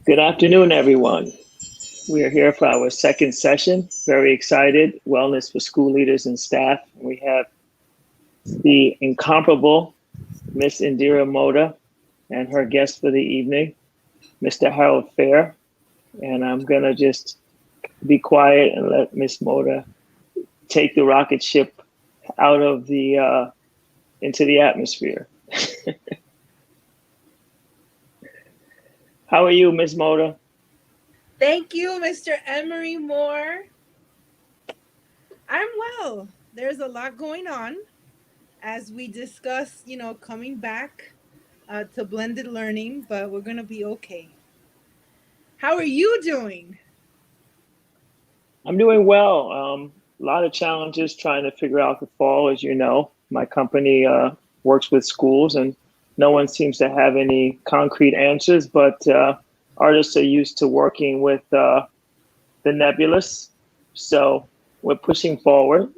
Good afternoon, everyone. We are here for our second session. Very excited. Wellness for school leaders and staff. We have the incomparable Miss Indira Moda and her guest for the evening, Mr. Harold Fair. And I'm going to just be quiet and let Miss Moda take the rocket ship out of the into the atmosphere. How are you, Miss Moda? Thank you, Mr. Emery Moore. I'm well. There's a lot going on as we discuss, coming back to blended learning, but we're going to be okay. How are you doing? I'm doing well. A lot of challenges trying to figure out the fall. As you know, my company works with schools, and no one seems to have any concrete answers. But artists are used to working with the nebulous, so we're pushing forward.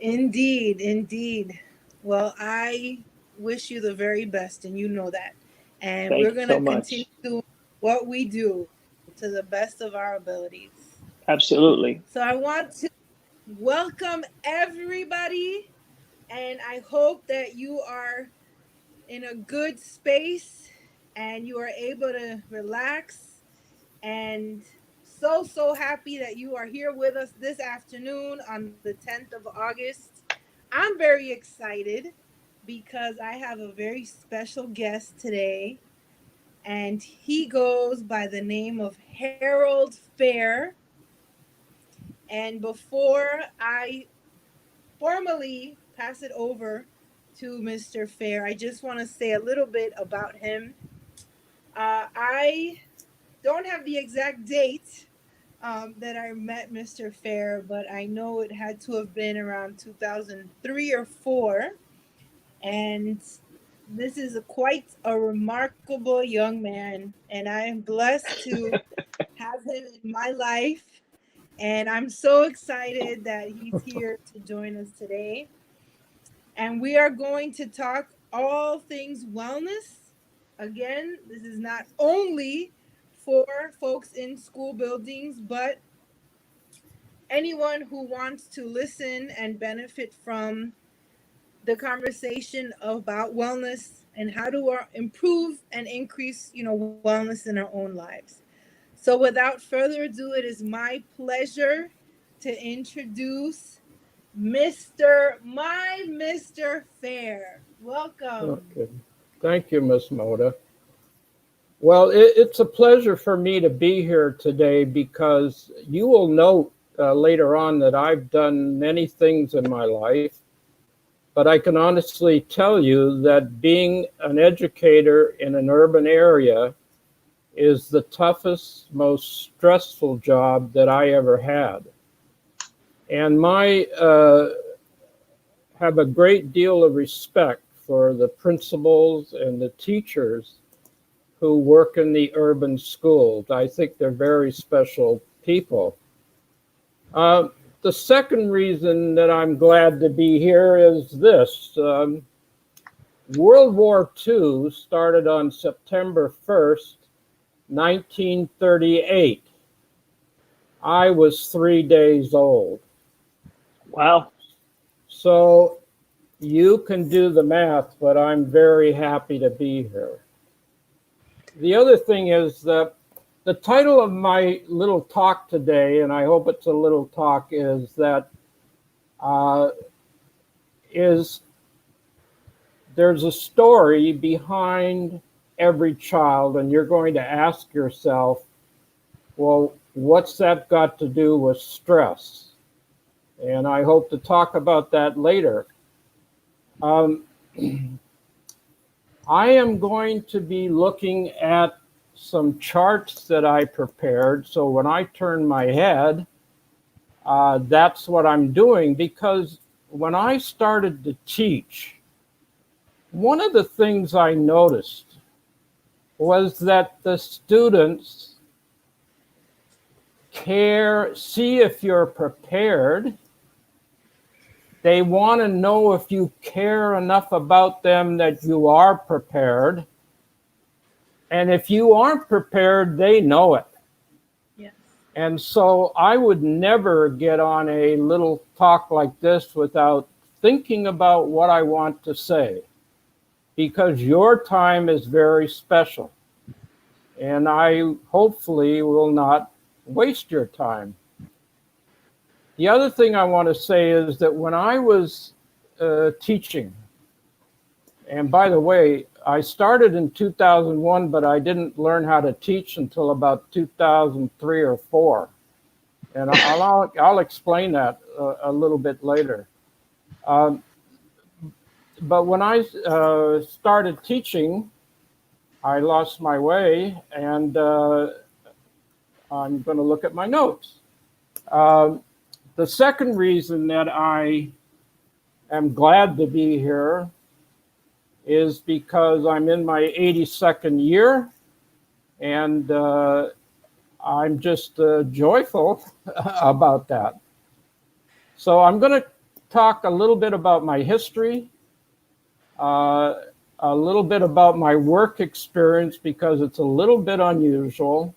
Indeed, indeed. Well, I wish you the very best, and you know that. And Thank we're you going so to continue much. what we do to the best of our abilities. Absolutely. So I want to welcome everybody, and I hope that you are in a good space and you are able to relax. And so happy that you are here with us this afternoon on the 10th of August. I'm very excited because I have a very special guest today, and he goes by the name of Harold Fair. And before I formally pass it over to Mr. Fair, I just want to say a little bit about him. I don't have the exact date that I met Mr. Fair, but I know it had to have been around 2003 or 4. And this is quite a remarkable young man, and I am blessed to have him in my life. And I'm so excited that he's here to join us today. And we are going to talk all things wellness. Again, this is not only for folks in school buildings, but anyone who wants to listen and benefit from the conversation about wellness and how to improve and increase, wellness in our own lives. So without further ado, it is my pleasure to introduce Mr. Fair. Welcome. Okay. Thank you, Miss Moda. Well, it's a pleasure for me to be here today because you will note later on that I've done many things in my life, but I can honestly tell you that being an educator in an urban area is the toughest, most stressful job that I ever had. And my have a great deal of respect for the principals and the teachers who work in the urban schools. I think they're very special people. The second reason that I'm glad to be here is this. World War II started on September 1st, 1938. I was 3 days old. Wow. So you can do the math, but I'm very happy to be here. The other thing is that the title of my little talk today, and I hope it's a little talk, is that is there's a story behind every child, and you're going to ask yourself, well, what's that got to do with stress? And I hope to talk about that later. I am going to be looking at some charts that I prepared. So when I turn my head, that's what I'm doing, because when I started to teach, one of the things I noticed was that the students see if you're prepared. They want to know if you care enough about them that you are prepared. And if you aren't prepared, they know it. Yes. And so I would never get on a little talk like this without thinking about what I want to say, because your time is very special. And I hopefully will not waste your time. The other thing I want to say is that when I was teaching, and by the way, I started in 2001, but I didn't learn how to teach until about 2003 or 4. And I'll explain that a little bit later. But when I started teaching, I lost my way, and I'm going to look at my notes. The second reason that I am glad to be here is because I'm in my 82nd year, and I'm just joyful about that. So I'm going to talk a little bit about my history, a little bit about my work experience because it's a little bit unusual,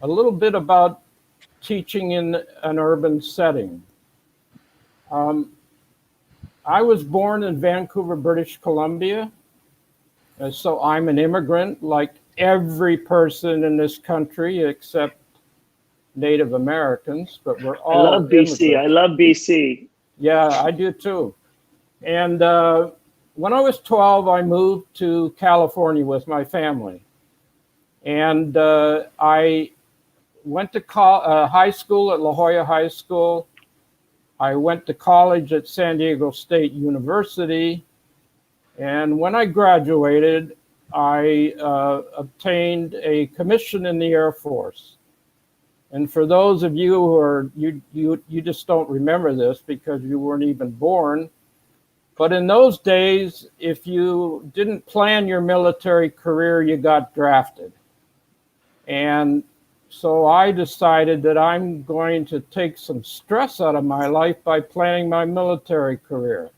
a little bit about teaching in an urban setting. I was born in Vancouver, British Columbia, so I'm an immigrant like every person in this country except Native Americans, but we're all I love BC. immigrants. I love BC. Yeah, I do too. And when I was 12, I moved to California with my family. And I went to high school at La Jolla High School. I went to college at San Diego State University. And when I graduated, I obtained a commission in the Air Force. And for those of you who are, you just don't remember this because you weren't even born. But in those days, if you didn't plan your military career, you got drafted. And so I decided that I'm going to take some stress out of my life by planning my military career.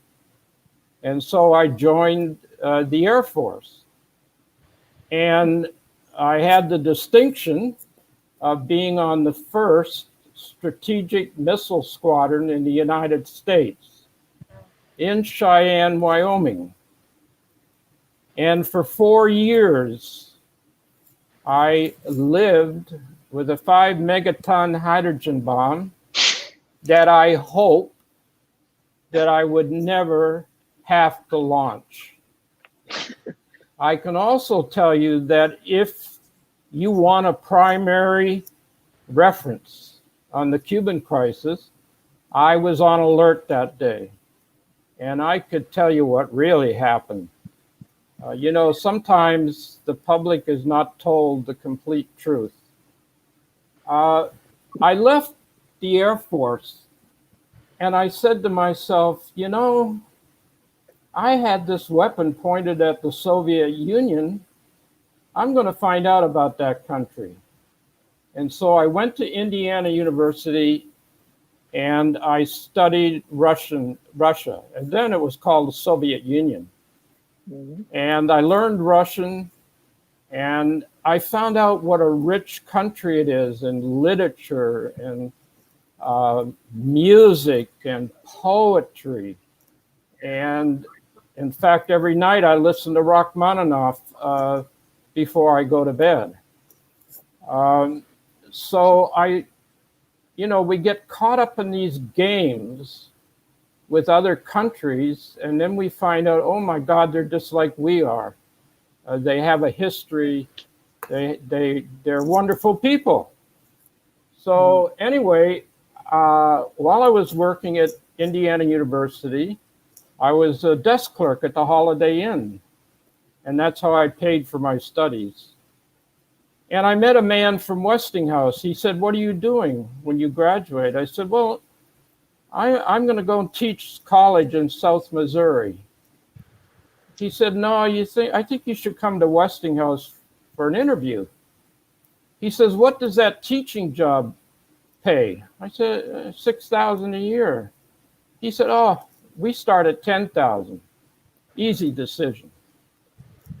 And so I joined the Air Force. And I had the distinction of being on the 1st Strategic Missile Squadron in the United States in Cheyenne, Wyoming. And for 4 years, I lived with a 5 megaton hydrogen bomb that I hope that I would never have to launch. I can also tell you that if you want a primary reference on the Cuban crisis, I was on alert that day. And I could tell you what really happened. You know, sometimes the public is not told the complete truth. I left the Air Force and I said to myself, you know, I had this weapon pointed at the Soviet Union. I'm going to find out about that country. And so I went to Indiana University and I studied Russia. And then it was called the Soviet Union. Mm-hmm. And I learned Russian, and I found out what a rich country it is in literature and music and poetry. And in fact, every night I listen to Rachmaninoff before I go to bed. So we get caught up in these games with other countries, and then we find out, oh my God, they're just like we are. They have a history. They're wonderful people. So anyway, while I was working at Indiana University, I was a desk clerk at the Holiday Inn, and that's how I paid for my studies. And I met a man from Westinghouse. He said, what are you doing when you graduate? I said, well, I'm going to go and teach college in South Missouri. He said, no, I think you should come to Westinghouse for an interview. He says, what does that teaching job pay? I said, $6,000 a year. He said, oh, we start at $10,000. Easy decision.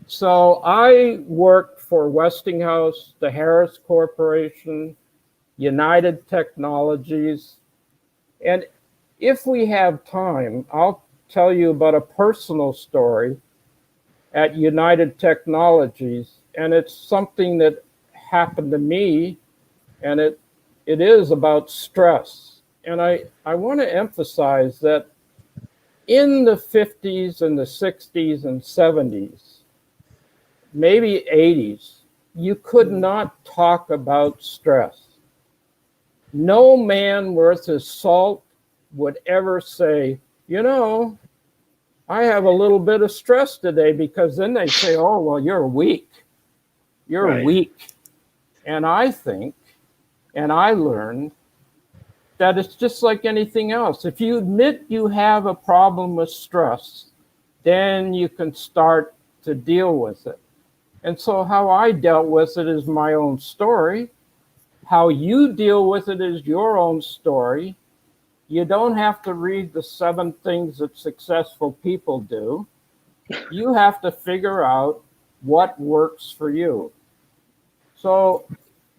So I worked for Westinghouse, the Harris Corporation, United Technologies. And if we have time, I'll tell you about a personal story at United Technologies. And it's something that happened to me, and it is about stress. And I want to emphasize that in the 50s and the 60s and 70s, maybe 80s, you could not talk about stress. No man worth his salt would ever say, you know, I have a little bit of stress today, because then they say, oh, well, you're weak. You're Right. weak. And I think, and I learned, that it's just like anything else. If you admit you have a problem with stress, then you can start to deal with it. And so how I dealt with it is my own story. How you deal with it is your own story. You don't have to read the 7 things that successful people do. You have to figure out what works for you. So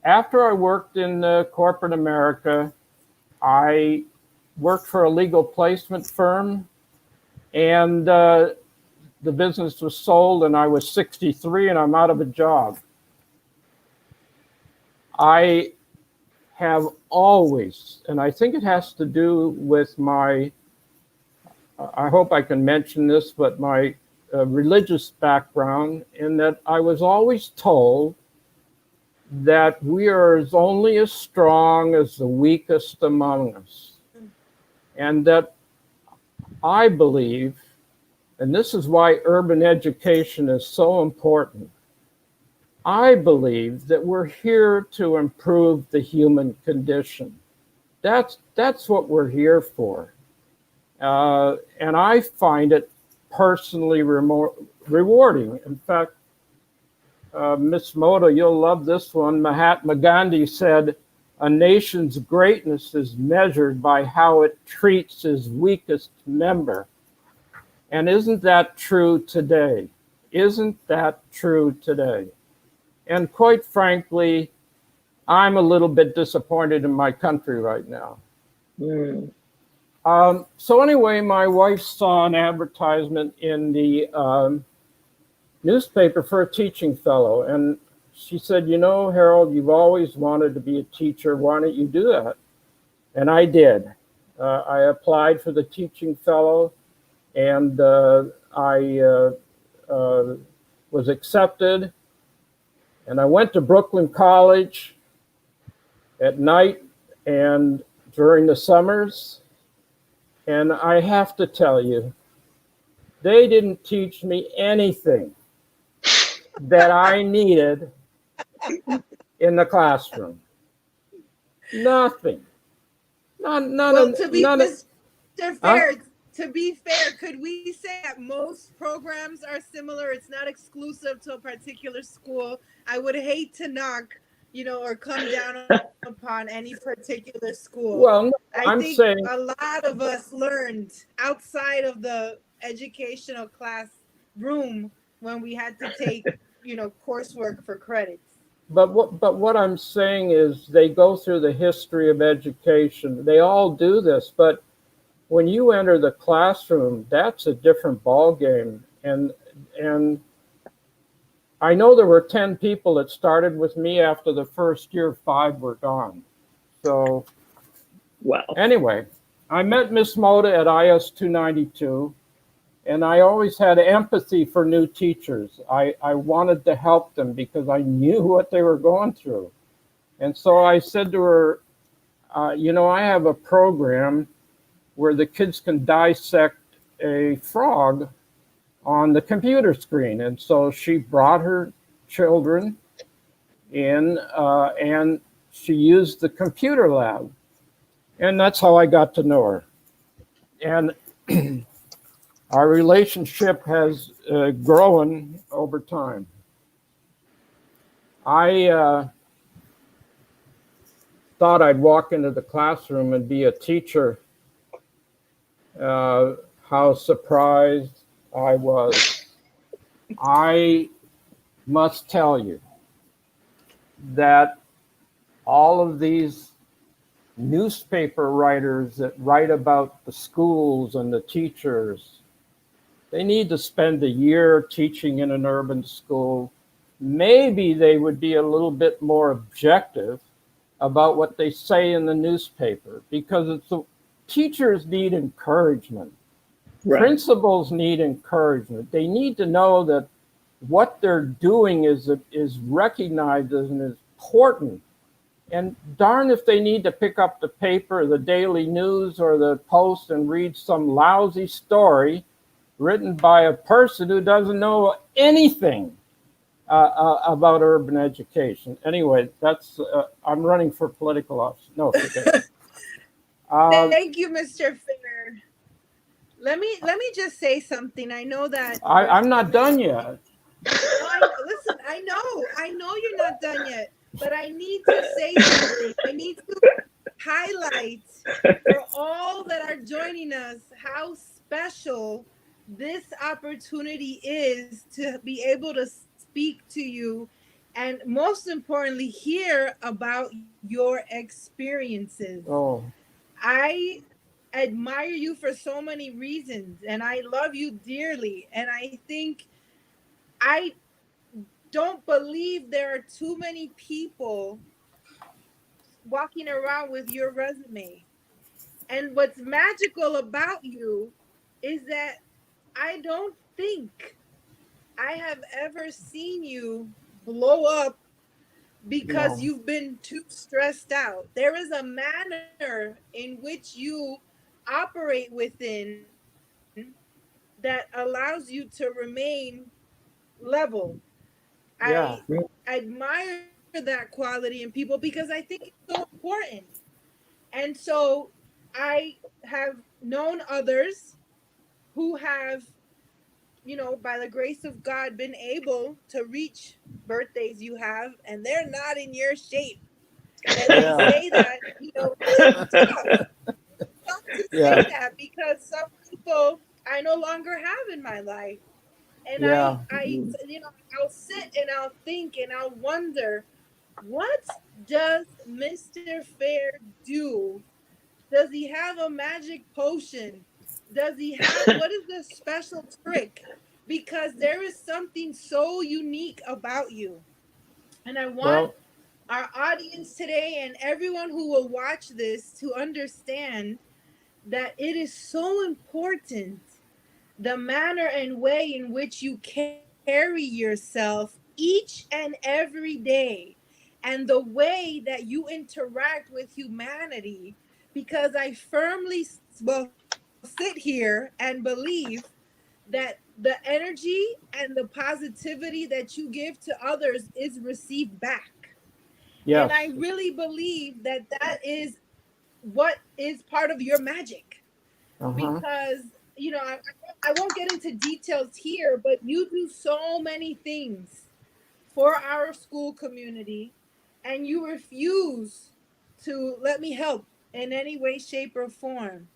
after I worked in corporate America, I worked for a legal placement firm, and the business was sold, and I was 63 and I'm out of a job. I have always, and I think it has to do with my, I hope I can mention this, but my religious background, in that I was always told that we are only as strong as the weakest among us. And that I believe, and this is why urban education is so important, I believe that we're here to improve the human condition. That's what we're here for. And I find it personally rewarding. In fact, Miss Moda, you'll love this one. Mahatma Gandhi said, a nation's greatness is measured by how it treats its weakest member. And isn't that true today? Isn't that true today? And quite frankly, I'm a little bit disappointed in my country right now. So anyway, my wife saw an advertisement in the newspaper for a teaching fellow. And she said, you know, Harold, you've always wanted to be a teacher. Why don't you do that? And I did. I applied for the teaching fellow, and I was accepted. And I went to Brooklyn College at night and during the summers. And I have to tell you, they didn't teach me anything that I needed in the classroom. Nothing. To be fair, could we say that most programs are similar? It's not exclusive to a particular school. I would hate to knock, or come down upon any particular school. Well, I think a lot of us learned outside of the educational classroom when we had to take, coursework for credits. But what I'm saying is they go through the history of education. They all do this, but when you enter the classroom, that's a different ballgame. And I know there were 10 people that started with me. After the first year, 5 were gone. So, wow. Anyway, I met Miss Moda at IS 292, and I always had empathy for new teachers. I wanted to help them because I knew what they were going through. And so I said to her, I have a program where the kids can dissect a frog on the computer screen. And so she brought her children in, and she used the computer lab. And that's how I got to know her. And our relationship has grown over time. I thought I'd walk into the classroom and be a teacher. How surprised I was. I must tell you that all of these newspaper writers that write about the schools and the teachers, they need to spend a year teaching in an urban school. Maybe they would be a little bit more objective about what they say in the newspaper, because teachers need encouragement. Right. Principals need encouragement. They need to know that what they're doing is recognized as important. And darn if they need to pick up the paper, the Daily News or the Post, and read some lousy story written by a person who doesn't know anything about urban education. Anyway, that's I'm running for political office. No, forget it. Thank you, Mr. Fair. Let me just say something. I know that I'm not done yet. Listen, I know you're not done yet, but I need to say something. I need to highlight for all that are joining us how special this opportunity is to be able to speak to you, and most importantly, hear about your experiences. Oh, I admire you for so many reasons, and I love you dearly, and I think I don't believe there are too many people walking around with your resume. And what's magical about you is that I don't think I have ever seen you blow up because no. you've been too stressed out. There is a manner in which you operate within that allows you to remain level. I Yeah, admire that quality in people because I think it's so important. And so I have known others who have, by the grace of God, been able to reach birthdays you have, and they're not in your shape. And I yeah, say that, it's tough. Tough to yeah, say that because some people I no longer have in my life. And yeah. I'll sit and I'll think and I'll wonder, what does Mr. Fair do? Does he have a magic potion? Does he have, what is the special trick? Because there is something so unique about you. And I want Well, our audience today and everyone who will watch this to understand that it is so important, the manner and way in which you carry yourself each and every day, and the way that you interact with humanity. Because I firmly sit here and believe that the energy and the positivity that you give to others is received back. And I yes. really believe that that is what is part of your magic, Uh-huh. because I won't get into details here, but you do so many things for our school community, and you refuse to let me help in any way, shape, or form.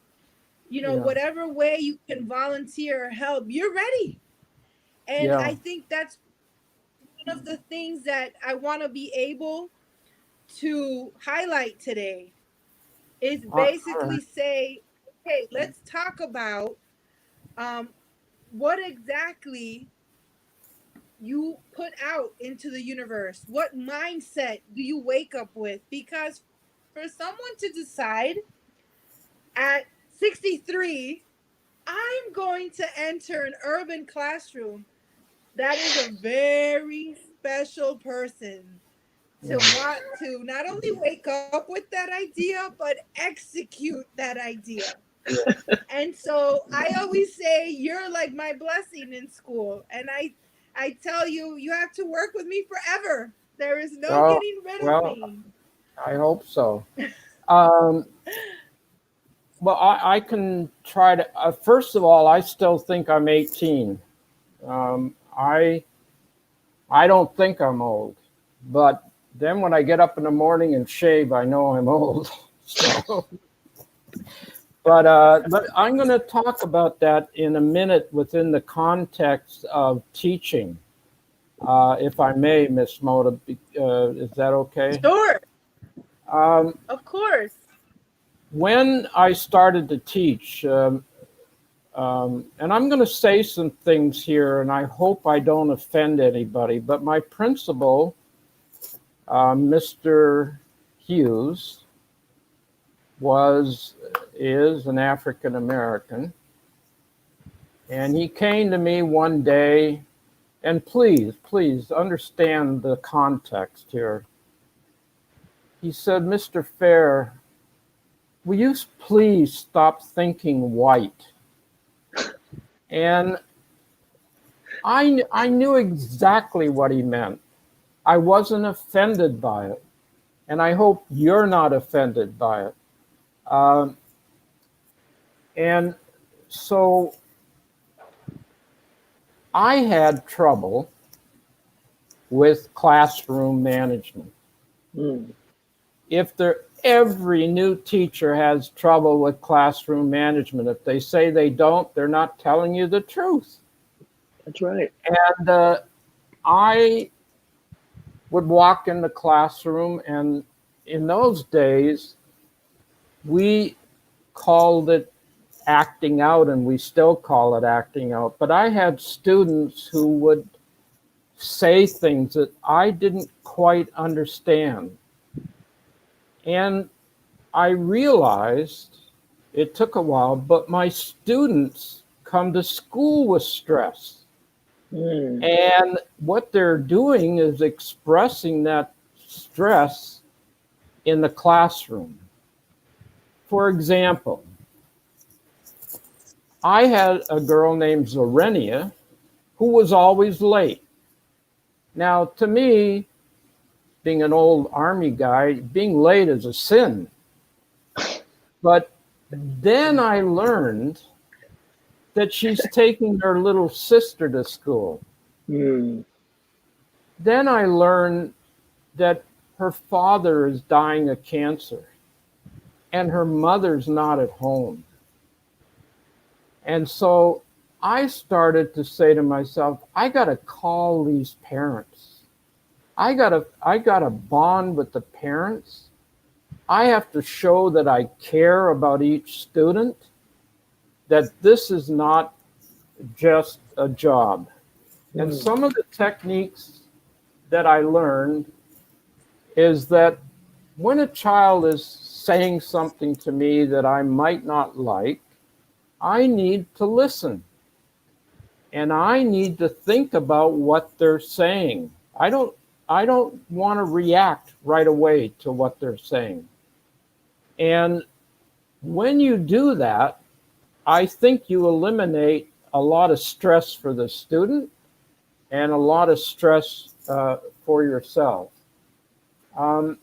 Yeah, Whatever way you can volunteer or help, you're ready. And yeah. I think that's one of the things that I want to be able to highlight today, is All right. basically say, okay, let's talk about um, what exactly you put out into the universe. What mindset do you wake up with? Because for someone to decide at 63, I'm going to enter an urban classroom, that is a very special person to Yeah. want to not only wake up with that idea, but execute that idea. And so I always say, you're like my blessing in school. And I tell you, you have to work with me forever. There is no Oh, getting rid of well, me. I hope so. Um, well, I can try to. First of all, I still think I'm 18. Um, I I don't think I'm old, but then when I get up in the morning and shave, I know I'm old. So, but I'm going to talk about that in a minute within the context of teaching. if I may, Miss Moda. Is that okay? Sure, Um, of course. when I started to teach, and I'm going to say some things here, and I hope I don't offend anybody, but my principal, Mr. Hughes, was is an African American, and he came to me one day, and please understand the context here. He said, "Mr. Fair, will you please stop thinking white?" And I knew exactly what he meant. I wasn't offended by it, and I hope you're not offended by it. Um, and so I had trouble with classroom management. Mm, If there Every new teacher has trouble with classroom management. If they say they don't, they're not telling you the truth. that's right. And I would walk in the classroom, and in those days, we called it acting out, and we still call it acting out. But I had students who would say things that I didn't quite understand. And I realized it took a while, but my students come to school with stress. Mm, And what they're doing is expressing that stress in the classroom. For example, I had a girl named Zorenia who was always late. Now, to me, being an old Army guy, being late is a sin. But then I learned that she's taking her little sister to school. mm, Then I learned that her father is dying of cancer and her mother's not at home. And so I started to say to myself, I got to call these parents. I got to bond with the parents. I have to show that I care about each student, that this is not just a job. And mm, some of the techniques that I learned is that when a child is saying something to me that I might not like, I need to listen and I need to think about what they're saying. I don't want to react right away to what they're saying. And when you do that, I think you eliminate a lot of stress for the student and a lot of stress for yourself. Um,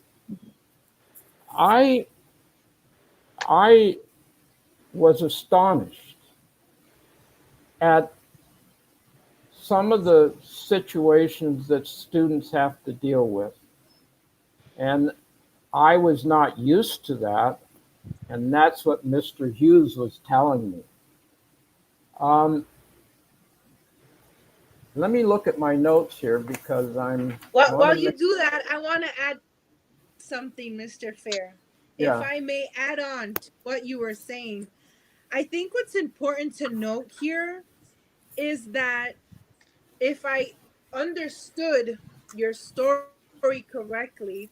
I I was astonished at some of the situations that students have to deal with, and I was not used to that, and that's what Mr. Hughes was telling me. Um, Let me look at my notes here because I'm want While to make you do that, I want to add something, Mr. Fair. If yeah. I may add on to what you were saying, I think what's important to note here is that if I understood your story correctly,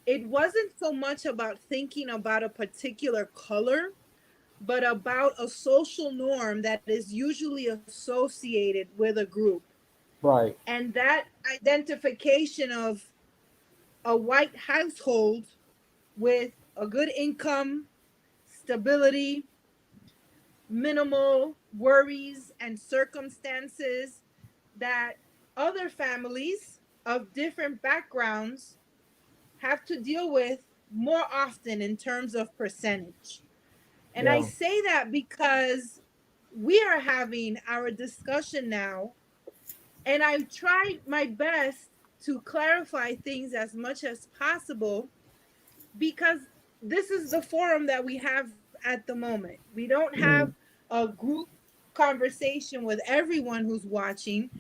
it wasn't so much about thinking about a particular color, but about a social norm that is usually associated with a group. Right. And that identification of a white household with a good income, stability, minimal worries and circumstances that other families of different backgrounds have to deal with more often in terms of percentage. And I Yeah. say that because we are having our discussion now, and I've tried my best to clarify things as much as possible because this is the forum that we have at the moment. We don't have mm, a group conversation with everyone who's watching.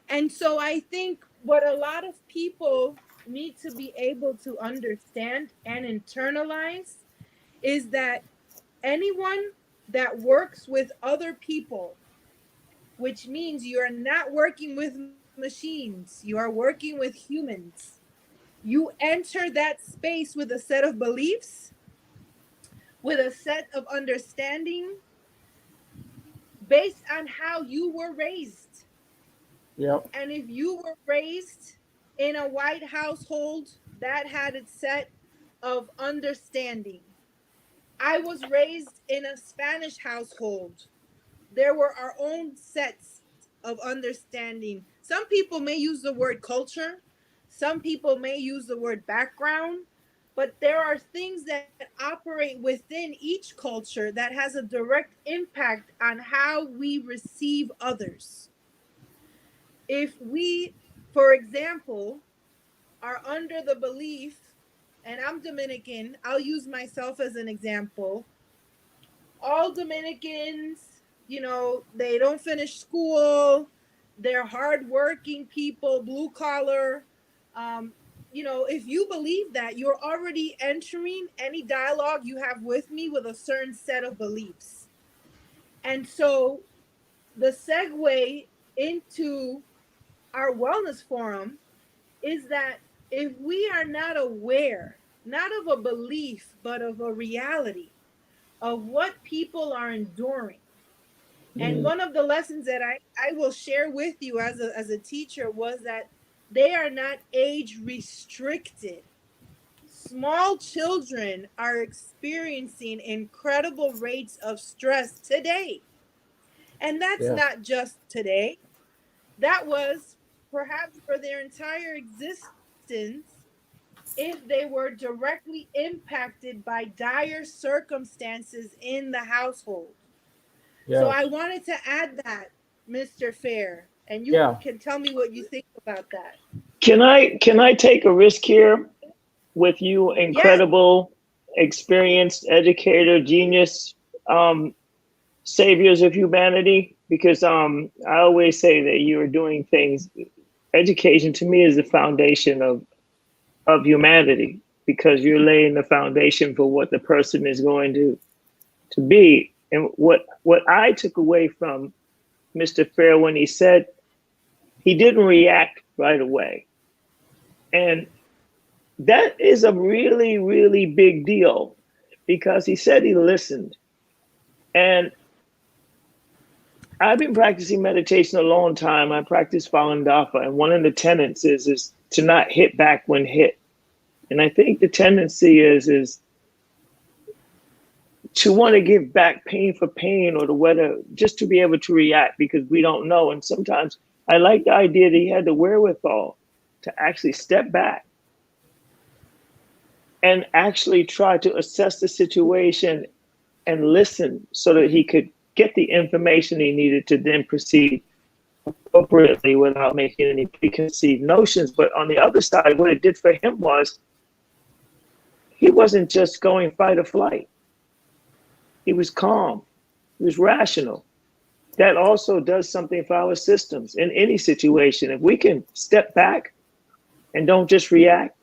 And so I think what a lot of people need to be able to understand and internalize is that anyone that works with other people, which means you are not working with machines, you are working with humans. You enter that space with a set of beliefs, with a set of understanding based on how you were raised. Yep. And if you were raised in a white household, that had its set of understanding. I was raised in a Spanish household. There were our own sets of understanding. Some people may use the word culture, some people may use the word background, but there are things that operate within each culture that has a direct impact on how we receive others. If we, for example, are under the belief, and I'm Dominican, I'll use myself as an example. All Dominicans, they don't finish school, they're hardworking people, blue collar. Um, if you believe that, you're already entering any dialogue you have with me with a certain set of beliefs. And so the segue into our wellness forum is that if we are not aware, not of a belief, but of a reality of what people are enduring. And Mm. one of the lessons that I will share with you as a teacher was that they are not age restricted. Small children are experiencing incredible rates of stress today. And that's Yeah. not just today, that was perhaps for their entire existence if they were directly impacted by dire circumstances in the household. So Yes. I wanted to add that, Mr. Fair, and you Yeah. can tell me what you think about that. Can I take a risk here with you, Yes. incredible, experienced educator, genius, um, saviors of humanity? Because I always say that you are doing things. Education to me is the foundation of humanity because you're laying the foundation for what the person is going to be. And what I took away from Mr. Fair when he said he didn't react right away. And that is a really, really big deal because he said he listened. And I've been practicing meditation a long time. I practice Falun Dafa, and one of the tenets is to not hit back when hit. And I think the tendency is to want to give back pain for pain or to whether just to be able to react because we don't know. And sometimes I like the idea that he had the wherewithal to actually step back and actually try to assess the situation and listen so that he could get the information he needed to then proceed appropriately without making any preconceived notions. But on the other side, what it did for him was he wasn't just going fight or flight. He was calm. He was rational. That also does something for our systems in any situation. If we can step back and don't just react,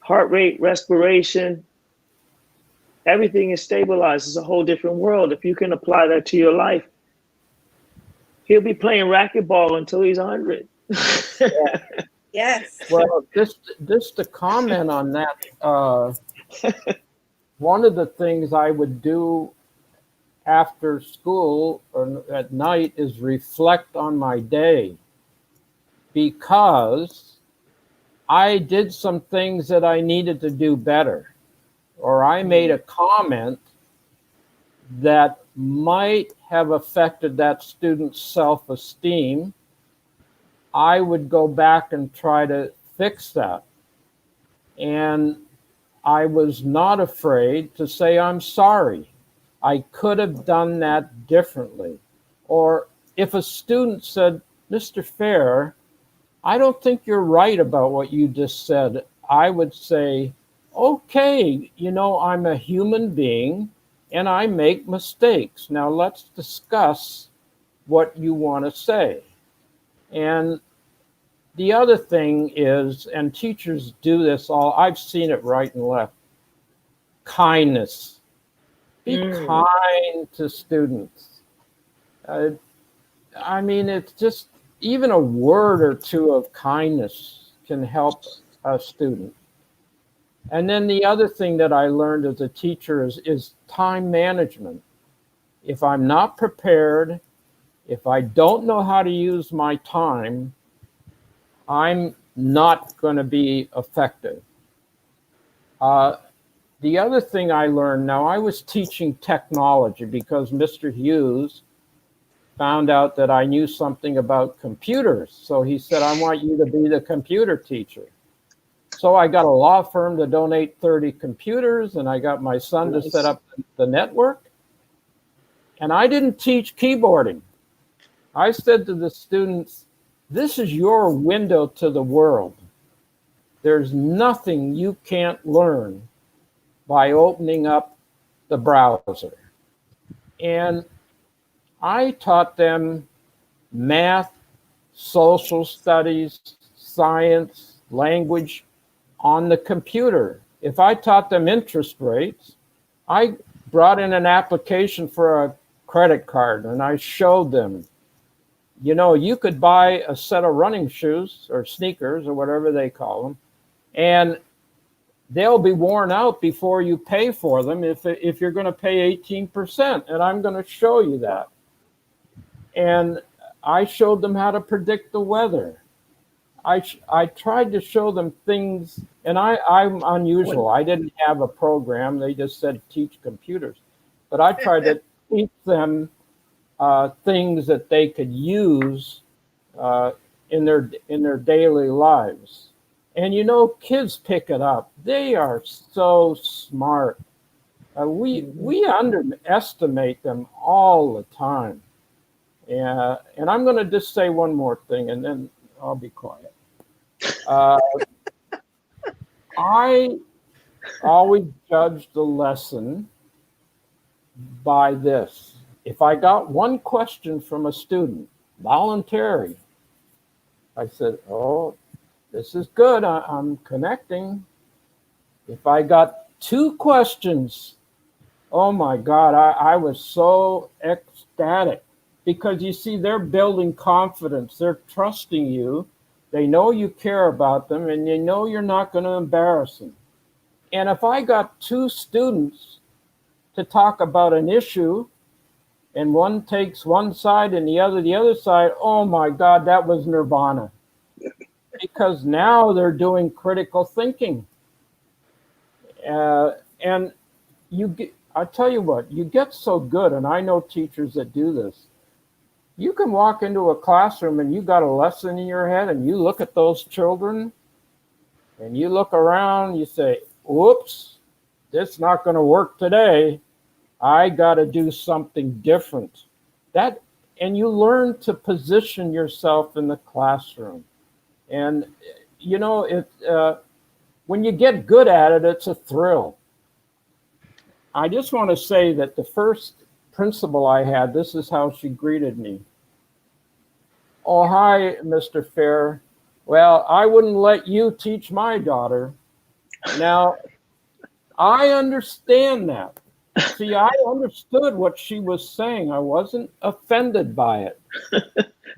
heart rate, respiration, everything is stabilized. It's a whole different world. If you can apply that to your life, he'll be playing racquetball until he's 100. Yes. Well, just to comment on that, one of the things I would do after school or at night is reflect on my day because I did some things that I needed to do better, or I made a comment that might have affected that student's self-esteem. I would go back and try to fix that. And I was not afraid to say, I'm sorry. I could have done that differently. Or if a student said, Mr. Fair, I don't think you're right about what you just said, I would say, okay, I'm a human being and I make mistakes. Now let's discuss what you want to say. And The other thing is, and teachers do this all, I've seen it right and left, kindness. Be kind to students. I mean, it's just even a word or two of kindness can help a student. And then the other thing that I learned as a teacher is time management. If I'm not prepared, if I don't know how to use my time, I'm not going to be effective. The other thing I learned, now I was teaching technology because Mr. Hughes found out that I knew something about computers. So he said, I want you to be the computer teacher. So I got a law firm to donate 30 computers, and I got my son to set up the network. And I didn't teach keyboarding. I said to the students, this is your window to the world. There's nothing you can't learn by opening up the browser. And I taught them math, social studies, science, language on the computer. If I taught them interest rates, I brought in an application for a credit card and I showed them, you know, you could buy a set of running shoes or sneakers or whatever they call them, and they'll be worn out before you pay for them if you're going to pay 18%. And I'm going to show you that. And I showed them how to predict the weather. I tried to show them things, and I'm unusual. I didn't have a program. They just said teach computers. But I tried to teach them things that they could use in their daily lives. And you know, kids pick it up. They are so smart. We underestimate them all the time. And I'm going to just say one more thing, and then I'll be quiet. I always judge the lesson by this. If I got one question from a student, voluntary, I said, oh, this is good. I'm connecting. If I got two questions, oh my God, I was so ecstatic. Because you see, they're building confidence. They're trusting you. They know you care about them, and they know you're not going to embarrass them. And if I got two students to talk about an issue, and one takes one side and the other side, oh my God, that was nirvana. Because now they're doing critical thinking. And I tell you what, you get so good, and I know teachers that do this. You can walk into a classroom and you got a lesson in your head and you look at those children and you look around, you say, whoops, this is not going to work today. I got to do something different. And you learn to position yourself in the classroom. And, you know, when you get good at it, it's a thrill. I just want to say that the first principal I had, this is how she greeted me. Oh, hi, Mr. Fair. Well, I wouldn't let you teach my daughter. Now, I understand that. See, I understood what she was saying. I wasn't offended by it.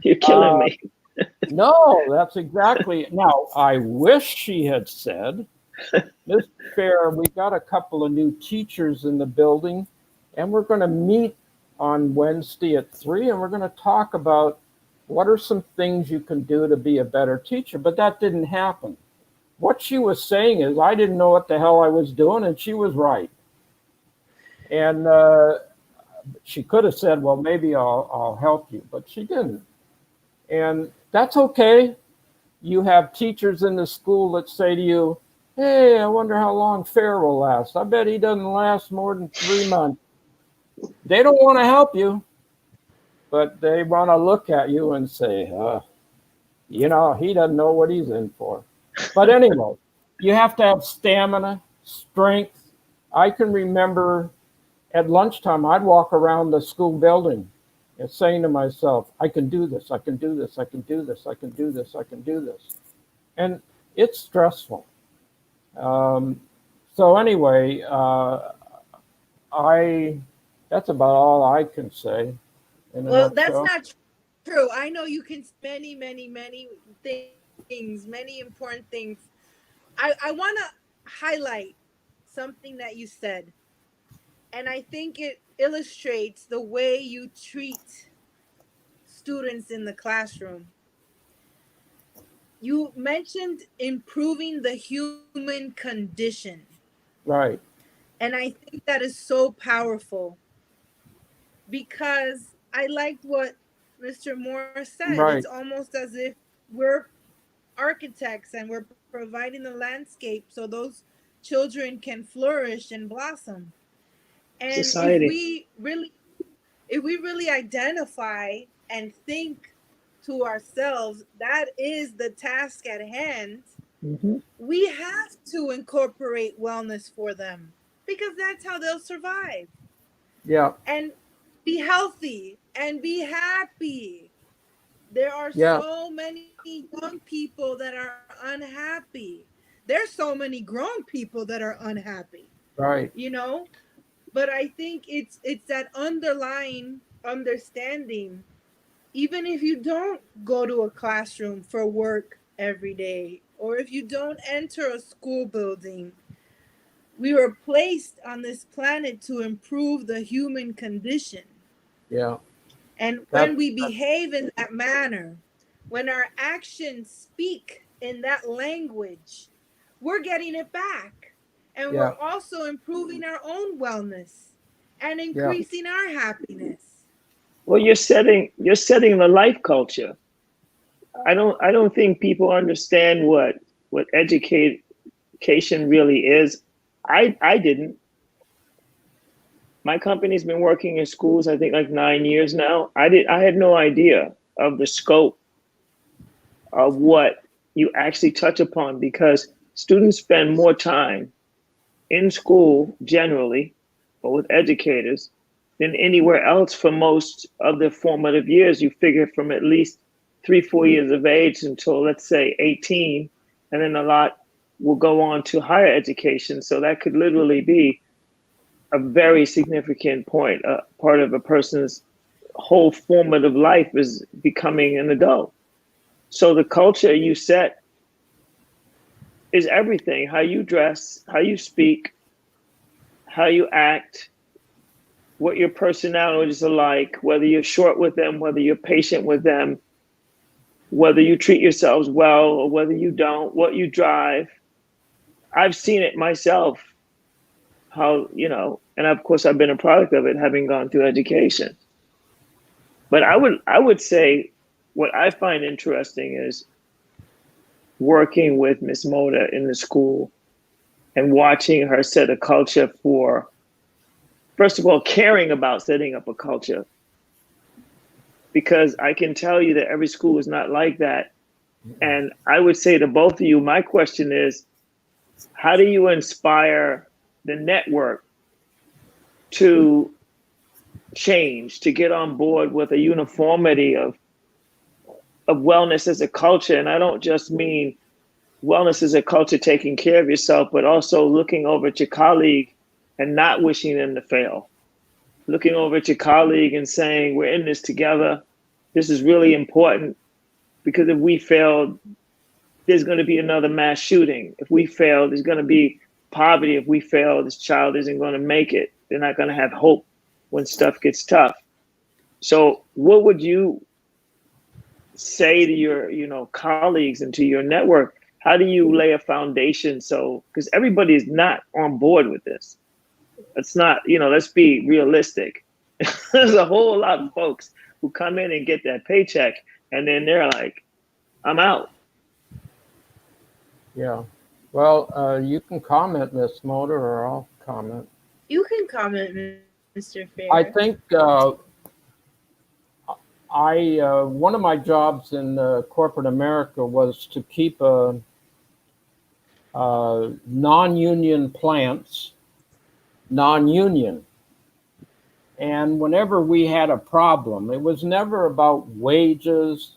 You're killing me. No, that's exactly. Now, I wish she had said, Mr. Fair, we got a couple of new teachers in the building, and we're going to meet on Wednesday at 3, and we're going to talk about what are some things you can do to be a better teacher. But that didn't happen. What she was saying is, I didn't know what the hell I was doing, and she was right. And she could have said, well, maybe I'll help you, but she didn't. And that's okay. You have teachers in the school that say to you, hey, I wonder how long Fair will last. I bet he doesn't last more than 3 months. They don't want to help you, but they want to look at you and say, you know, he doesn't know what he's in for. But anyway, you have to have stamina, strength. I can remember at lunchtime, I'd walk around the school building and saying to myself, I can do this, I can do this, I can do this, I can do this, I can do this. And it's stressful. Um, so anyway, I that's about all I can say in a Well, that's nutshell. not true. I know you can many things, many important things. I want to highlight something that you said, and I think it illustrates the way you treat students in the classroom. You mentioned improving the human condition, Right, and I think that is so powerful because I liked what Mr. Moore said. It's right, almost as if we're architects and we're providing the landscape so those children can flourish and blossom. And Society. if we really identify and think to ourselves that is the task at hand, Hmm. we have to incorporate wellness for them because that's how they'll survive yeah, and be healthy and be happy. There are yeah, so many young people that are unhappy. There's so many grown people that are unhappy, right, But I think it's that underlying understanding. Even if you don't go to a classroom for work every day, or if you don't enter a school building, we were placed on this planet to improve the human condition. yeah. And when That, we that behave in that manner, when our actions speak in that language, we're getting it back. And yeah, we're also improving our own wellness and yeah, increasing our happiness. Well, you're setting the life culture. I don't think people understand what education really is. I didn't. My company's been working in schools, I think, like 9 years now. I had no idea of the scope of what you actually touch upon because students spend more time in school generally, or with educators, than anywhere else for most of their formative years. You figure from at least 3, 4 years of age until, let's say, 18, and then a lot will go on to higher education. So that could literally be a very significant point. Part of a person's whole formative life is becoming an adult. So the culture you set is everything: how you dress, how you speak, how you act, what your personalities are like, whether you're short with them, whether you're patient with them, whether you treat yourselves well or whether you don't, what you drive. I've seen it myself, and of course I've been a product of it having gone through education. But I would say what I find interesting is working with Miss Moda in the school and watching her set a culture for, first of all, caring about setting up a culture, because I can tell you that every school is not like that. And I would say to both of you, my question is, how do you inspire the network to change, to get on board with a uniformity of wellness as a culture? And I don't just mean wellness as a culture taking care of yourself, but also looking over at your colleague and not wishing them to fail. Looking over at your colleague and saying, we're in this together. This is really important because if we fail, there's going to be another mass shooting. If we fail, there's going to be poverty. If we fail, this child isn't going to make it. They're not going to have hope when stuff gets tough. So, what would you say to your, colleagues and to your network? How do you lay a foundation? So, because everybody is not on board with this. It's not, let's be realistic. There's a whole lot of folks who come in and get that paycheck, and then they're like, I'm out. yeah. Well, you can comment, Miss Motor, or I'll comment. You can comment, Mr. Fair. I think one of my jobs in corporate America was to keep non-union plants non-union. And whenever we had a problem, it was never about wages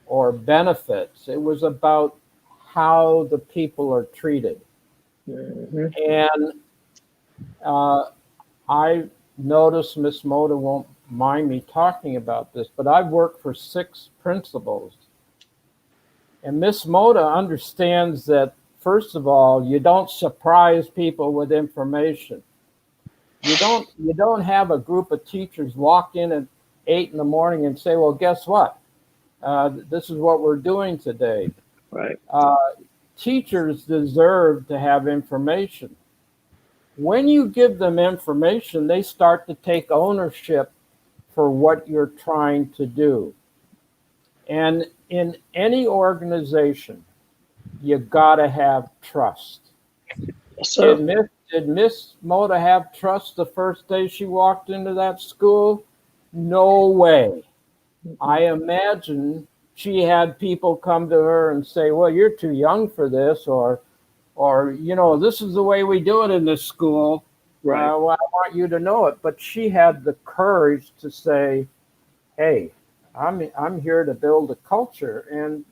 or benefits. It was about how the people are treated. Mm-hmm. And I noticed Miss Moda won't mind me talking about this, but I've worked for 6 principals. And Miss Moda understands that, first of all, you don't surprise people with information. You don't have a group of teachers walk in at 8 in the morning and say, well, guess what? This is what we're doing today. Right. Uh, Teachers deserve to have information. When you give them information, they start to take ownership for what you're trying to do. And in any organization, you got to have trust. Yes, sir. Did Miss Moda have trust the first day she walked into that school? No way. I imagine she had people come to her and say, well, you're too young for this, or this is the way we do it in this school. Right. Well, I want you to know it. But she had the courage to say, hey, I'm here to build a culture. And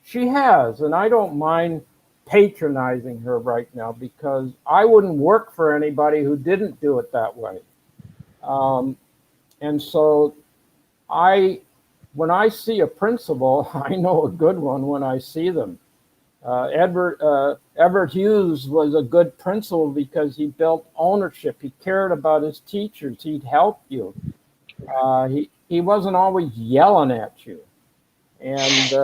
she has. And I don't mind patronizing her right now, because I wouldn't work for anybody who didn't do it that way. And so when I see a principal, I know a good one when I see them. Everett Hughes was a good principal because he built ownership. He cared about his teachers. He'd help you. He wasn't always yelling at you. And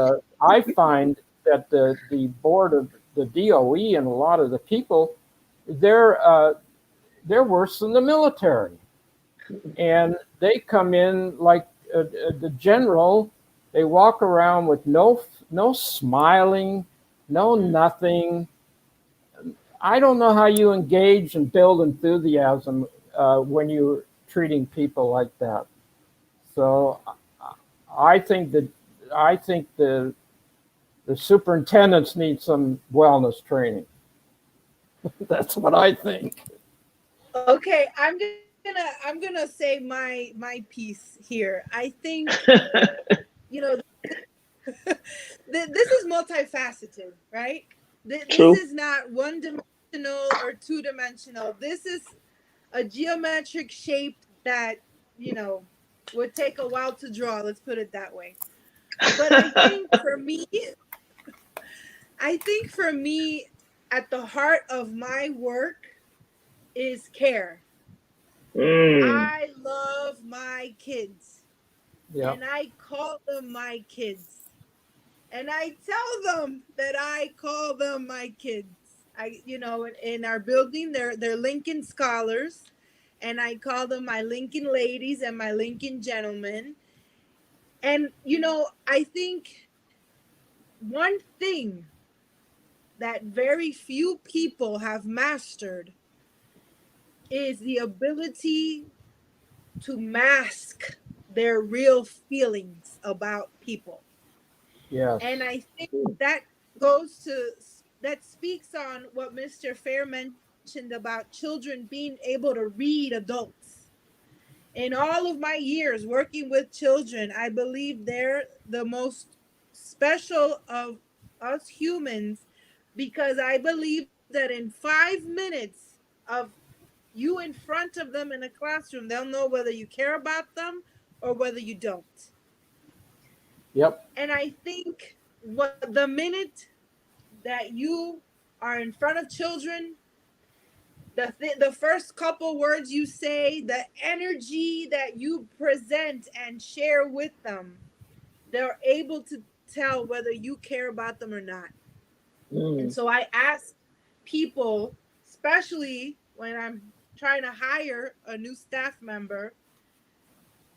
I find that the board of the DOE and a lot of the people, they're worse than the military. And they come in like the general. They walk around with no smiling, no nothing. I don't know how you engage and build enthusiasm when you're treating people like that. So I think the superintendents need some wellness training. That's what I think. Okay, I'm gonna say my piece here. I think this is multifaceted, right? This True. is not one dimensional or 2-dimensional. This is a geometric shape that would take a while to draw. Let's put it that way. But I think for me, at the heart of my work is care. I love my kids. Yeah. And I call them my kids. And I tell them that I call them my kids. In our building, they're Lincoln scholars, and I call them my Lincoln ladies and my Lincoln gentlemen. And I think one thing that very few people have mastered is the ability to mask their real feelings about people. Yes. And I think that speaks on what Mr. Fair mentioned about children being able to read adults. In all of my years working with children, I believe they're the most special of us humans, because I believe that in 5 minutes of you in front of them in a classroom, they'll know whether you care about them or whether you don't. Yep. And I think the minute that you are in front of children, the first couple words you say, the energy that you present and share with them, they're able to tell whether you care about them or not. And so I ask people, especially when I'm trying to hire a new staff member,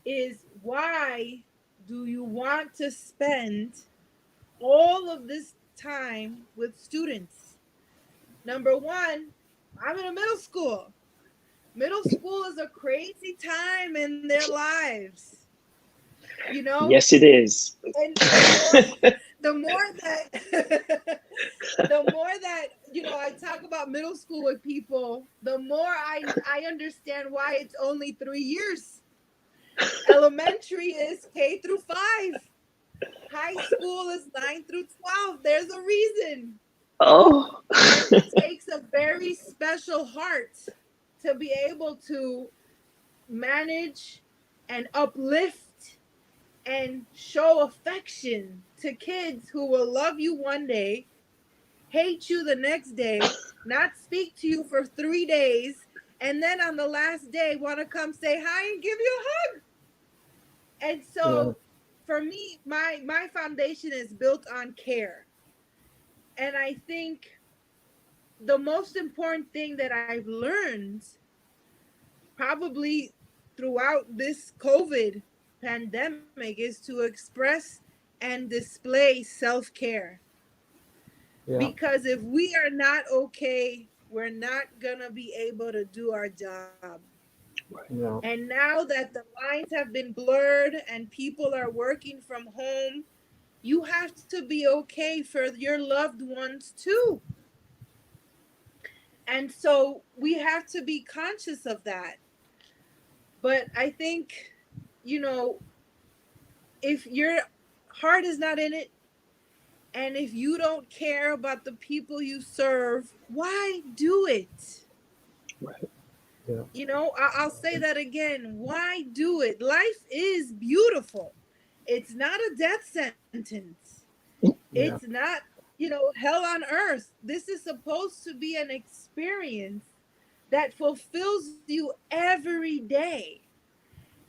is why do you want to spend all of this time with students? Number one, I'm in a middle school. Middle school is a crazy time in their lives. Yes, it is. And the more that the more that, I talk about middle school with people, the more I understand why it's only 3 years. Elementary is K through 5. High school is 9 through 12. There's a reason. Oh, And it takes a very special heart to be able to manage and uplift and show affection to kids who will love you one day, hate you the next day, not speak to you for 3 days, and then on the last day want to come say hi and give you a hug. And Yeah. so for me, my foundation is built on care. And I think the most important thing that I've learned probably throughout this COVID pandemic is to express and display self-care. Yeah. Because if we are not okay, we're not gonna be able to do our job. Yeah. And now that the lines have been blurred and people are working from home, you have to be okay for your loved ones too. And so we have to be conscious of that. But I think, you know, if your heart is not in it, and if you don't care about the people you serve, why do it? Right. Yeah. I'll say that again. Why do it? Life is beautiful. It's not a death sentence. It's Yeah. not, hell on earth. This is supposed to be an experience that fulfills you every day.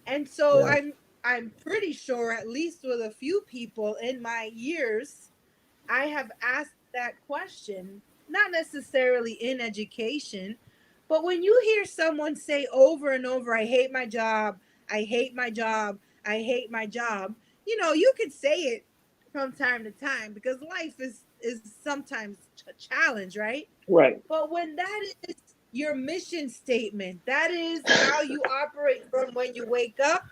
And so Yes. I'm pretty sure, at least with a few people in my years, I have asked that question, not necessarily in education, but when you hear someone say over and over, I hate my job, I hate my job, I hate my job, you could say it from time to time because life is sometimes a challenge, right? right. But when that is your mission statement, that is how you operate from when you wake up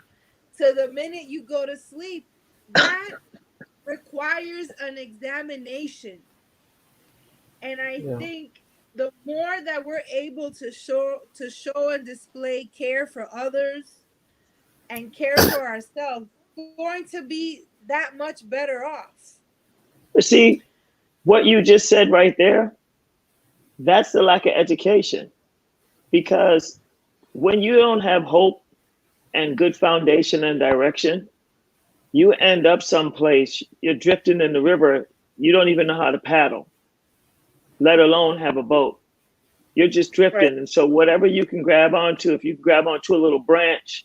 to the minute you go to sleep, that requires an examination. And I Yeah. think the more that we're able to show and display care for others and care for ourselves, we're going to be that much better off. But see, what you just said right there, that's the lack of education. Because when you don't have hope and good foundation and direction, you end up someplace, you're drifting in the river, you don't even know how to paddle, let alone have a boat. You're just Right, drifting. And so whatever you can grab onto, if you grab onto a little branch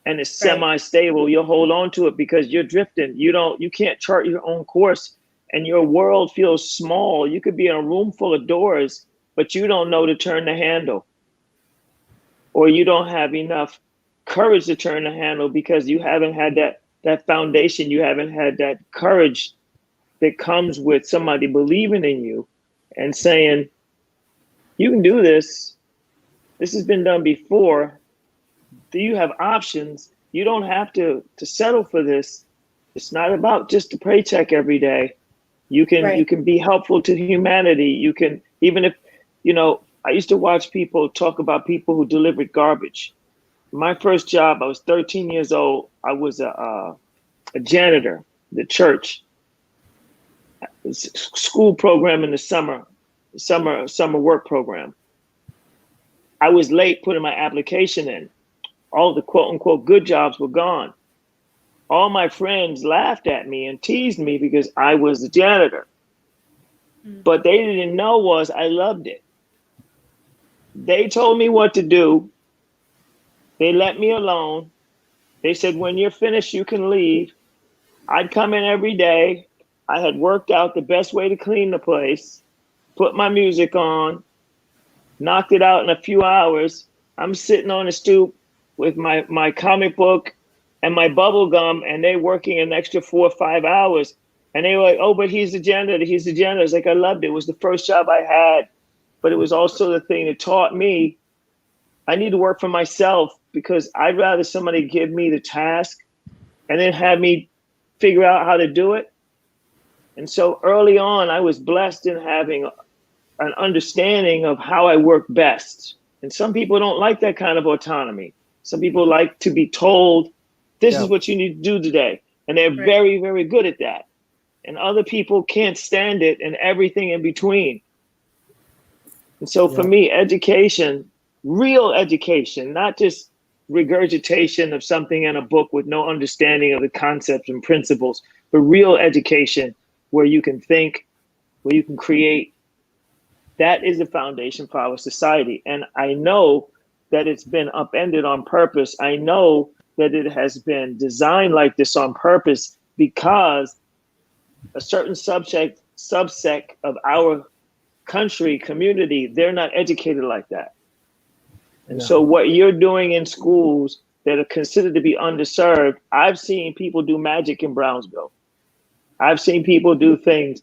and it's right, semi-stable, you'll hold on to it because you're drifting. You can't chart your own course and your world feels small. You could be in a room full of doors, but you don't know to turn the handle, or you don't have enough courage to turn the handle because you haven't had that foundation. You haven't had that courage that comes with somebody believing in you and saying, you can do this. This has been done before. Do you have options? You don't have to settle for this. It's not about just a paycheck every day. You right. can be helpful to humanity. You can, even if, I used to watch people talk about people who delivered garbage. My first job, I was 13 years old. I was a janitor, the church school program in the summer work program. I was late putting my application in. All the quote unquote good jobs were gone. All my friends laughed at me and teased me because I was the janitor. Mm. But they didn't know was I loved it. They told me what to do. They let me alone. They said, when you're finished, you can leave. I'd come in every day. I had worked out the best way to clean the place, put my music on, knocked it out in a few hours. I'm sitting on the stoop with my comic book and my bubble gum, and they working an extra 4 or 5 hours. And they were like, oh, but he's the janitor. He's the janitor. It's like, I loved it. It was the first job I had, but it was also the thing that taught me I need to work for myself because I'd rather somebody give me the task and then have me figure out how to do it And so early on, I was blessed in having an understanding of how I work best. And some people don't like that kind of autonomy. Some people like to be told, this is Yeah. what you need to do today. And they're Right. very, very good at that. And other people can't stand it and everything in between. And so for Yeah. me, education, real education, not just regurgitation of something in a book with no understanding of the concepts and principles, but real education where you can think, where you can create, that is the foundation for our society. And I know that it's been upended on purpose. I know that it has been designed like this on purpose because a certain subsect of our country, community, they're not educated like that. And Yeah. so what you're doing in schools that are considered to be underserved, I've seen people do magic in Brownsville. I've seen people do things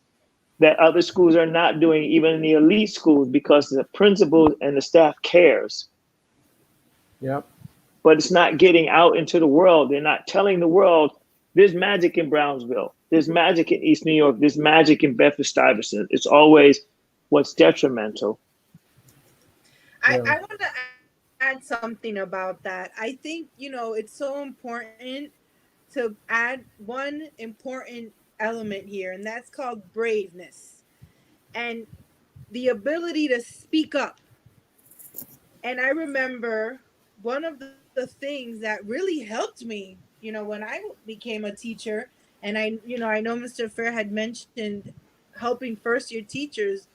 that other schools are not doing, even in the elite schools, because the principal and the staff cares. Yep. But it's not getting out into the world. They're not telling the world there's magic in Brownsville, there's magic in East New York, there's magic in Bedford Stuyvesant. It's always what's detrimental. Yeah. I want to add something about that. I think, it's so important to add one important element here, and that's called braveness and the ability to speak up. And I remember one of the things that really helped me, when I became a teacher, and I know Mr. Fair had mentioned helping first year teachers,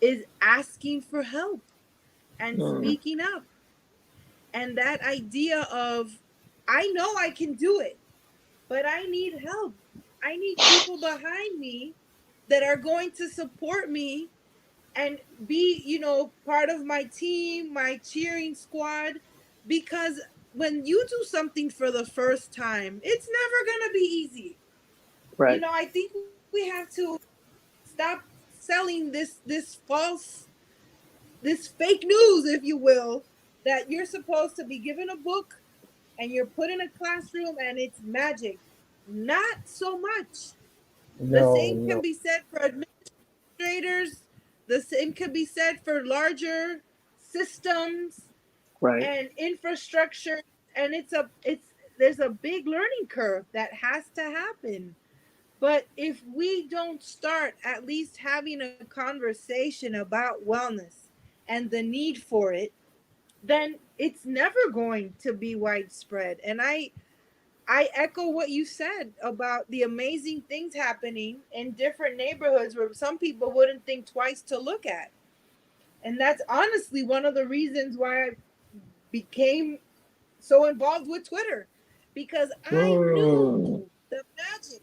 is asking for help and Mm, speaking up. And that idea of, I know I can do it, but I need help. I need people behind me that are going to support me and be, part of my team, my cheering squad. Because when you do something for the first time, it's never going to be easy. right, I think we have to stop selling this false, this fake news, if you will, that you're supposed to be given a book and you're put in a classroom and it's magic. Not so much. The No, same can no. be said for administrators. The same can be said for larger systems right, and infrastructure. And it's there's a big learning curve that has to happen. But if we don't start at least having a conversation about wellness and the need for it, then it's never going to be widespread. And I echo what you said about the amazing things happening in different neighborhoods where some people wouldn't think twice to look at. And that's honestly one of the reasons why I became so involved with Twitter, because I knew mm, the magic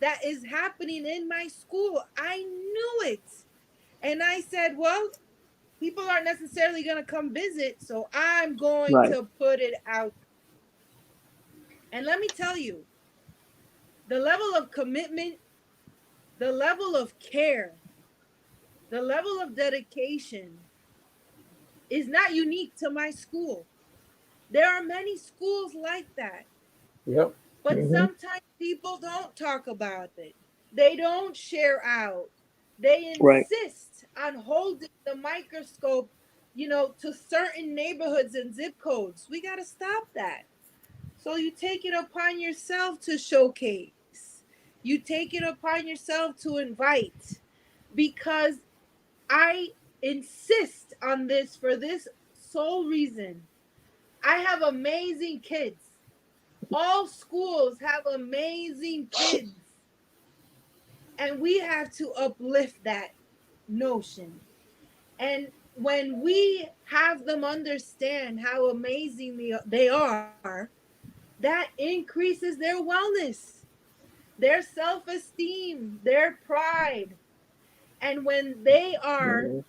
that is happening in my school. I knew it. And I said, well, people aren't necessarily going to come visit, so I'm going right, to put it out. And let me tell you, the level of commitment, the level of care, the level of dedication is not unique to my school. There are many schools like that, Yep. but hmm, sometimes people don't talk about it. They don't share out. They right, insist on holding the microscope, to certain neighborhoods and zip codes. We got to stop that. So you take it upon yourself to showcase. You take it upon yourself to invite, because I insist on this for this sole reason. I have amazing kids. All schools have amazing kids. And we have to uplift that notion. And when we have them understand how amazing they are, that increases their wellness, their self esteem, their pride. And when they are mm,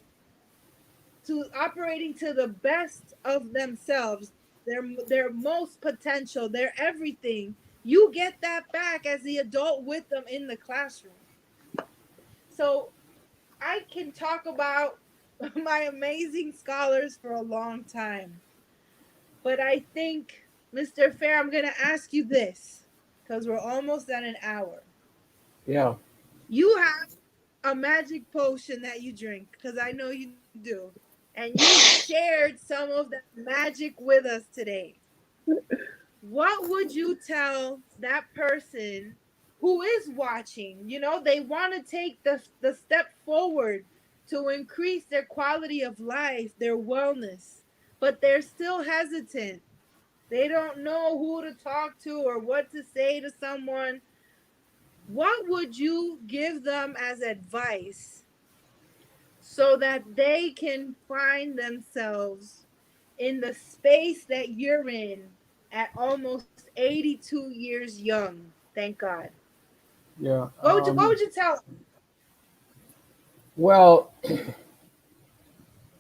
to operating to the best of themselves, their most potential, their everything, you get that back as the adult with them in the classroom. So I can talk about my amazing scholars for a long time. But I think, Mr. Fair, I'm going to ask you this because we're almost at an hour. Yeah. You have a magic potion that you drink, because I know you do. And you shared some of that magic with us today. What would you tell that person who is watching? They want to take the step forward to increase their quality of life, their wellness, but they're still hesitant. They don't know who to talk to or what to say to someone. What would you give them as advice so that they can find themselves in the space that you're in at almost 82 years young? Thank God. Yeah. What would you tell them? Well,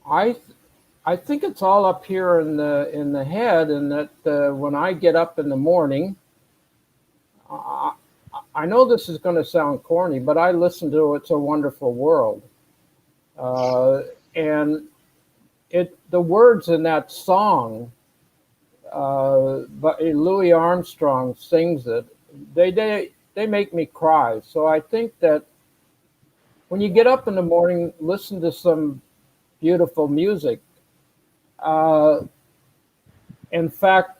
I I think it's all up here in the head, and that when I get up in the morning, I, I know this is going to sound corny, but I listen to "It's a Wonderful World," and the words in that song, but Louis Armstrong sings it. They make me cry. So I think that when you get up in the morning, listen to some beautiful music. Uh, in fact,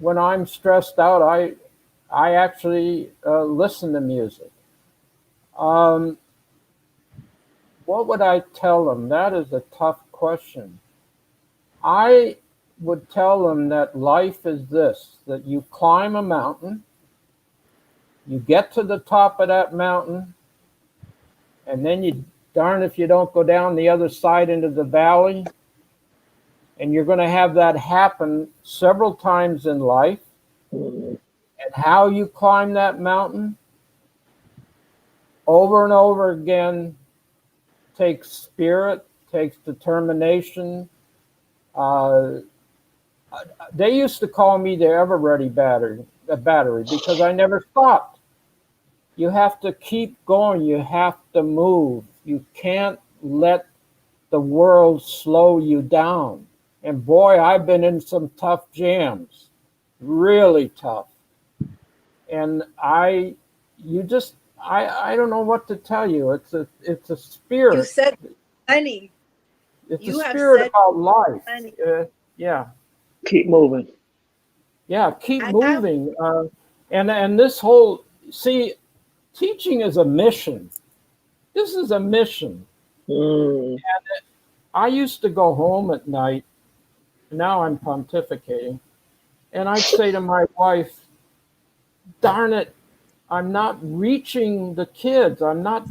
when I'm stressed out, I actually listen to music. Um, what would I tell them? That is a tough question. I would tell them that life is this: that you climb a mountain, you get to the top of that mountain, and then you darn if you don't go down the other side into the valley. And you're going to have that happen several times in life. Mm. And how you climb that mountain over and over again takes spirit, takes determination. Uh, they used to call me the ever ready battery, because I never stopped. You have to keep going. You have to move. You can't let the world slow you down. And boy, I've been in some tough jams, really tough. And I don't know what to tell you. It's a You spirit. said plenty. It's a You have spirit said about life. plenty. Yeah, Keep moving. yeah. Keep I have. moving. And this whole see, teaching is a mission. This is a mission. Mm. I used to go home at night. Now I'm pontificating, and I'd say to my wife, "Darn it, I'm not reaching the kids. I'm not.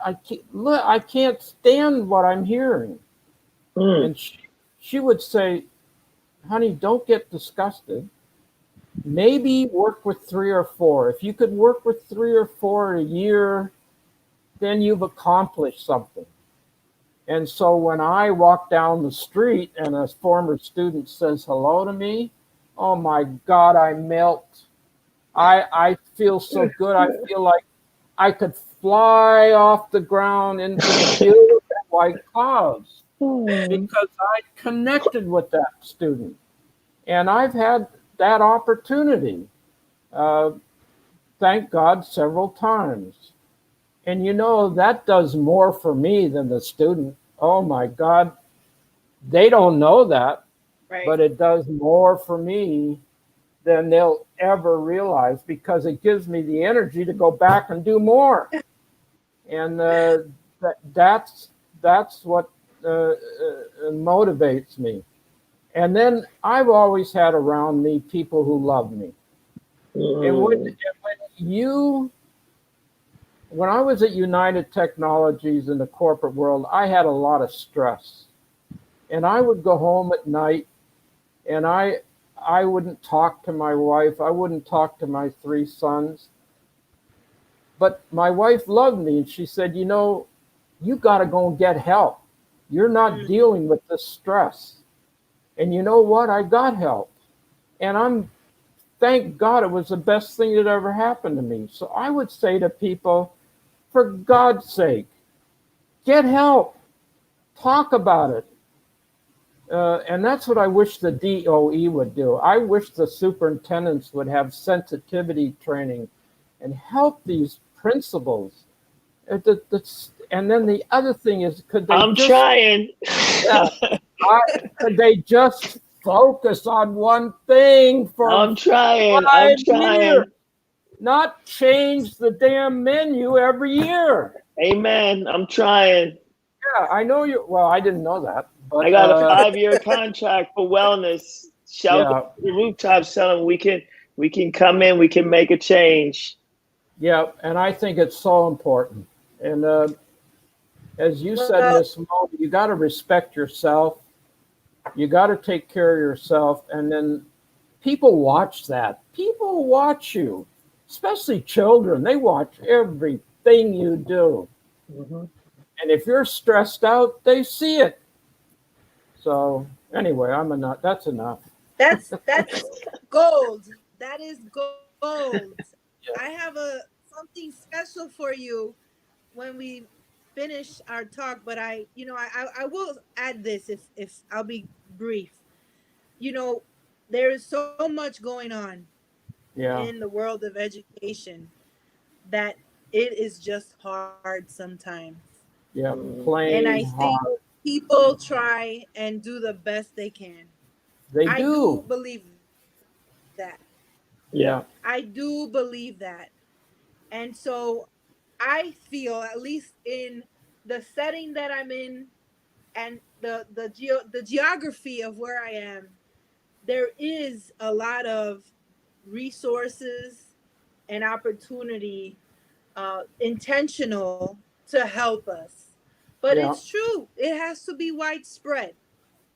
I can't. Look, I can't stand what I'm hearing." Mm. And she would say, "Honey, don't get disgusted. Maybe work with three or four. If you could work with three or four a year, then you've accomplished something." And so when I walk down the street and a former student says hello to me, oh my God, I melt. I feel so good. I feel like I could fly off the ground into the beautiful white clouds, Mm. because I connected with that student. And I've had that opportunity, uh, thank God, several times. And that does more for me than the student. Oh my God, they don't know that, but Right. it does more for me than they'll ever realize, because it gives me the energy to go back and do more. And that's what motivates me. And then I've always had around me people who love me. And Mm. when I was at United Technologies in the corporate world, I had a lot of stress, and I would go home at night, and I wouldn't talk to my wife. I wouldn't talk to my three sons. But my wife loved me, and she said, you got to go and get help. You're not Mm. dealing with this stress. And you know what? I got help. And thank God, it was the best thing that ever happened to me. So I would say to people, for God's sake, get help. Talk about it. And that's what I wish the DOE would do. I wish the superintendents would have sensitivity training and help these principles. And then the other thing is, could they I'm just trying. yeah, could they just focus on one thing for I'm trying. 5 years, not change the damn menu every year? Amen. I'm trying. Yeah, I know you. Well, I didn't know that, I but got a 5-year contract for wellness. Shout yeah, the rooftops telling we can come in, we can make a change. yeah, and I think it's so important. And as you said, Well, Miss Mo, you got to respect yourself. You got to take care of yourself, and then people watch that. People watch you, especially children. They watch everything you do, Mhm. and if you're stressed out, they see it. So anyway, I'm enough. That's enough. that's gold. That is gold. I Yeah, have something special for you when we finish our talk, but I will add this if I'll be brief. You know, there is so much going on yeah, in the world of education that it is just hard sometimes. yeah. Mm, And I Plain think hard. people try and do the best they can. They I do do. believe that. yeah. Yeah, I do believe that. And so I feel, at least in the setting that I'm in and the geography of where I am, there is a lot of resources and opportunity, intentional to help us. But yeah, it's true, it has to be widespread.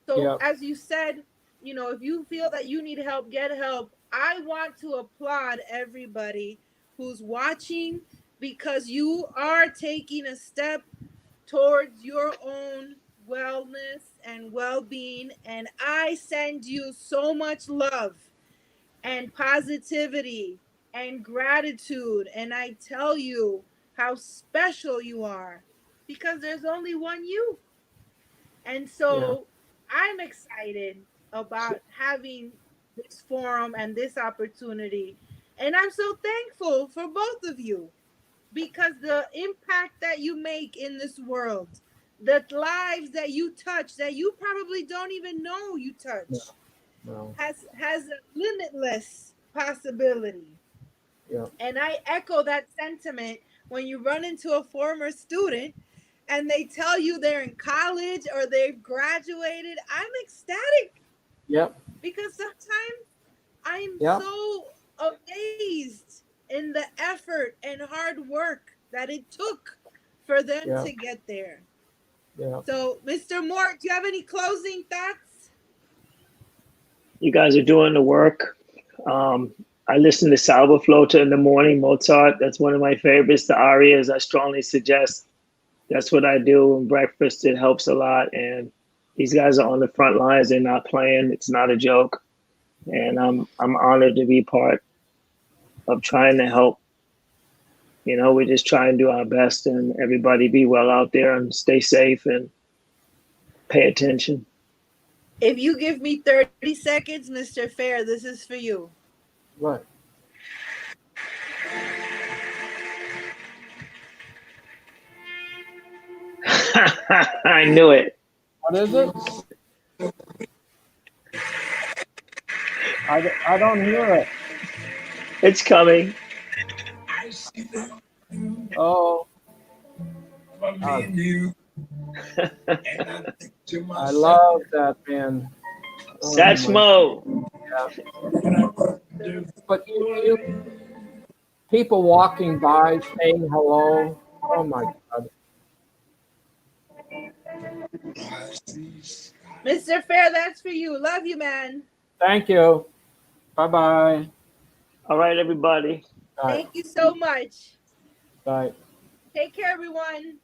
So, yeah, as you said, if you feel that you need help, get help. I want to applaud everybody who's watching because you are taking a step towards your own wellness and well being. And I send you so much love and positivity and gratitude. And I tell you how special you are because there's only one you. And yeah, so I'm excited about having this forum and this opportunity. And I'm so thankful for both of you because the impact that you make in this world, the lives that you touch that you probably don't even know you yeah. touch, No, has a limitless possibility. yeah, And I echo that sentiment when you run into a former student and they tell you they're in college or they've graduated. I'm ecstatic yep, because sometimes I'm yep, so amazed in the effort and hard work that it took for them yeah, to get there. yeah. So, Mr. Mort, do you have any closing thoughts? You guys are doing the work. Um, I listen to Salvo Flauta in the morning, Mozart. That's one of my favorites. The arias, I strongly suggest. That's what I do in breakfast. It helps a lot. And these guys are on the front lines. They're not playing. It's not a joke. And I'm honored to be part of trying to help. We just try and do our best, and everybody be well out there and stay safe and pay attention. If you give me 30 seconds, Mr. Fair, this is for you. Right. I knew it. What is it? I don't hear it. It's coming. Oh, I love that, man. Oh my, Satchmo. yeah. But people walking by saying hello. Oh my God. Mr. Fair, that's for you. Love you, man. Thank you. Bye bye. All right, everybody. Bye. Thank you so much. Bye. Take care, everyone.